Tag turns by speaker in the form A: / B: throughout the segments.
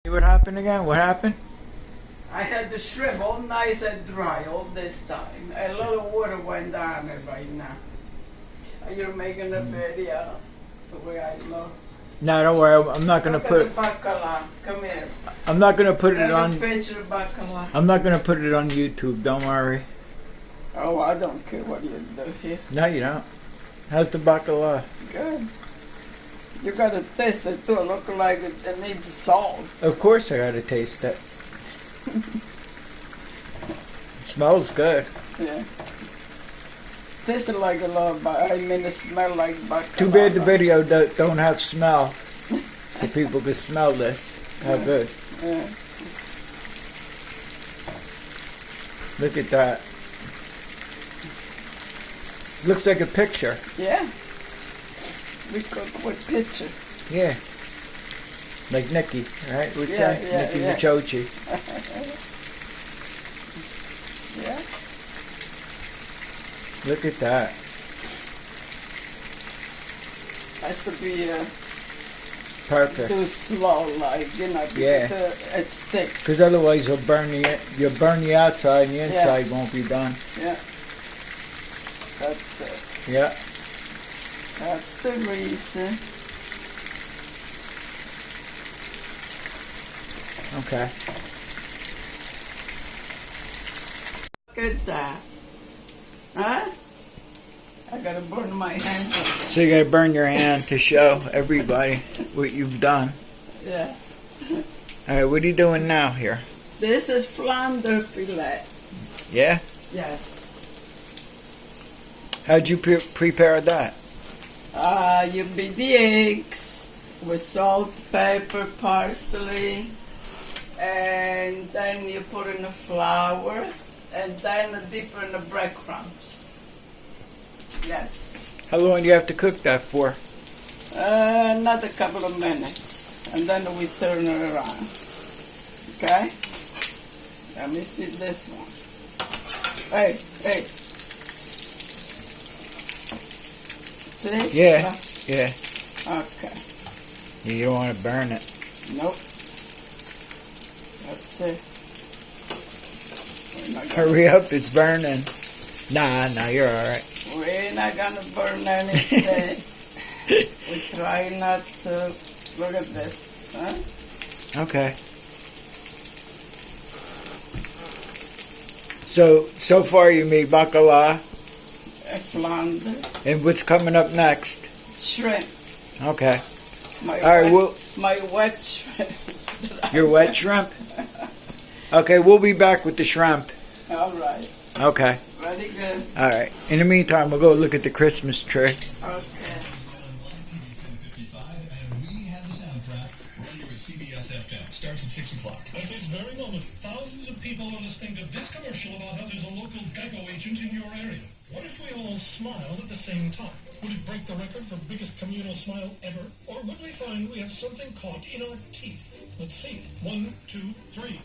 A: What happened again? What happened?
B: I had the shrimp all nice and dry all this time. A lot of water went down it right now. You're making a video the way I look.
A: No, don't worry. I'm not gonna
B: Look
A: put.
B: at the bacala. Come here.
A: I'm not gonna put it
B: There's
A: on.
B: a picture of bacala.
A: I'm not gonna put it on YouTube. Don't worry.
B: Oh, I don't care what you do here.
A: No, you don't. How's the bacala?
B: Good. You gotta taste it too. Look like it needs salt.
A: Of course, I gotta taste it. It smells good.
B: Yeah. Tasted like a lot, but I mean it smell like bacala.
A: Too bad the video don't have smell, so people can smell this. How good.
B: Yeah.
A: Look at that. Looks like a picture.
B: Yeah. We cook with picture.
A: Yeah. Like Nikki, right? What's
B: Yeah,
A: that?
B: yeah,
A: Nikki
B: yeah.
A: Machochi.
B: Yeah.
A: Look at that.
B: Has to be
A: Perfect.
B: too slow, like, you know, because
A: Yeah.
B: it's thick.
A: Because otherwise you'll burn the outside and the inside won't be done.
B: Yeah. That's it.
A: Yeah.
B: That's the reason.
A: Okay.
B: Look at that. Huh? I gotta burn my hand.
A: So you gotta burn your hand to show everybody what you've done.
B: Yeah.
A: Alright, what are you doing now here?
B: This is flounder fillet.
A: Yeah?
B: Yes.
A: How'd you prepare that?
B: You beat the eggs with salt, pepper, parsley, and then you put in the flour, and then dip in the breadcrumbs. Yes.
A: How long do you have to cook that for?
B: Not a couple of minutes, and then we turn it around. Okay? Let me see this one. Hey. See?
A: Yeah. Yeah.
B: Okay.
A: You don't want to burn it.
B: Nope. That's it.
A: Hurry up, it's burning. Nah, you're alright.
B: We're not gonna burn anything. We try not to. Look at this. Huh?
A: Okay. So far you made bacala.
B: A flounder.
A: And what's coming up next?
B: Shrimp.
A: Okay.
B: My
A: Alright,
B: my wet shrimp.
A: your wet shrimp? Okay, we'll be back with the shrimp.
B: Alright.
A: Okay.
B: Very good.
A: Alright. In the meantime, we'll go look at the Christmas tree.
B: Okay.
C: Starts at 6 o'clock. At this very moment, thousands of people are listening to this commercial about how there's a local Geico agent in your area. What if we all smiled at the same time? Would it break the record for biggest communal smile ever? Or would we find we have something caught in our teeth? Let's see. 1, 2, 3.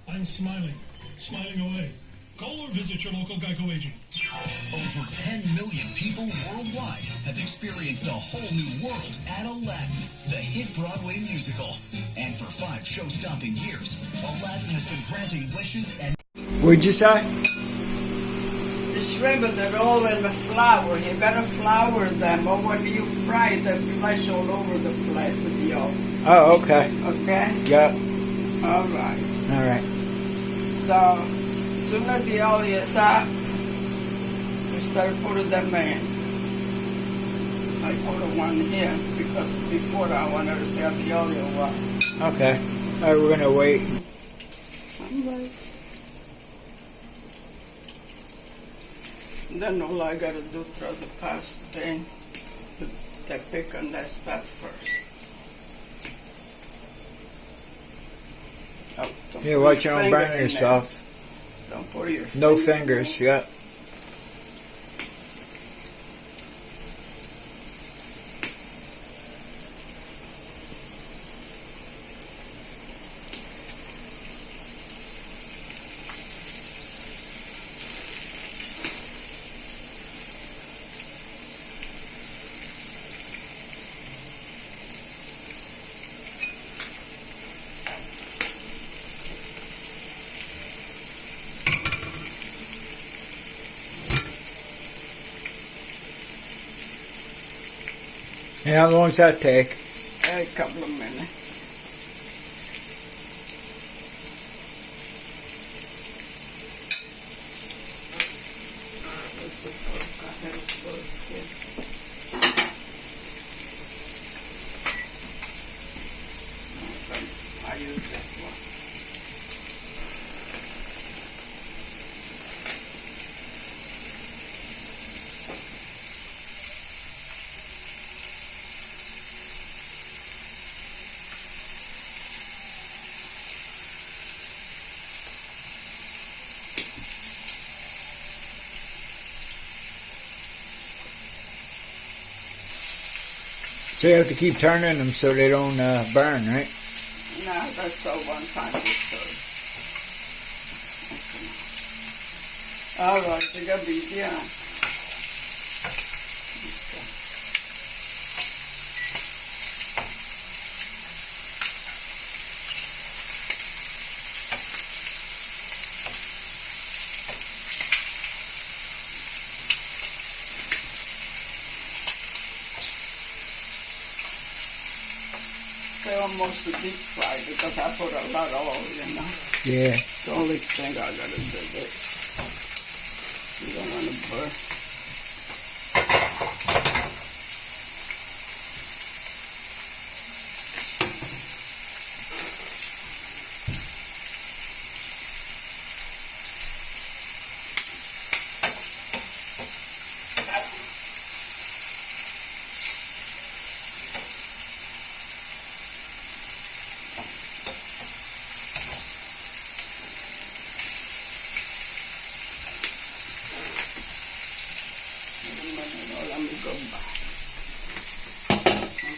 C: I'm smiling. Smiling away. Call or visit your local Geico agent.
D: Over 10 million people worldwide have experienced a whole new world at Aladdin, the hit Broadway musical. And for 5 show-stopping years, Aladdin has been granting wishes and...
A: What'd you say?
B: The shrimp, they're all in the flour. You gotta flour them, or when you fry the flesh all over the place in the oven.
A: Oh, okay.
B: Okay?
A: Yeah.
B: Alright.
A: Alright.
B: So, as soon as the oil is up, we start putting them in. I put one here because before I wanted to see how the oil was.
A: Okay. Alright, we're gonna wait.
B: Alright. Then all I gotta do throw the pasta in. They pick on that stuff first. Oh, don't
A: Yeah,
B: put
A: watch
B: your
A: you don't
B: finger
A: burn
B: in
A: yourself.
B: there. Don't put your
A: No
B: finger in
A: fingers,
B: there.
A: yeah. And how long does that take?
B: A couple of minutes. I use this one.
A: So you have to keep turning them so they don't burn, right?
B: No, that's all one time you serve. All right, you got video. They almost deep fried because I put a lot of oil, you know.
A: Yeah.
B: The only thing I gotta do is you don't want to burn. Let me go back. Okay.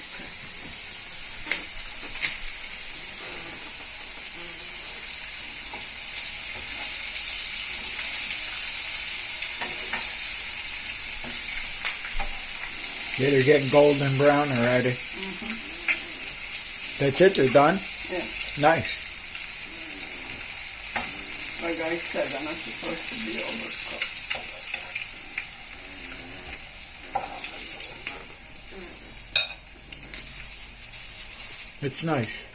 A: Yeah, they're getting golden brown already. That's it, they're done?
B: Yeah.
A: Nice.
B: Like I said, they're not supposed to be overcooked.
A: It's nice.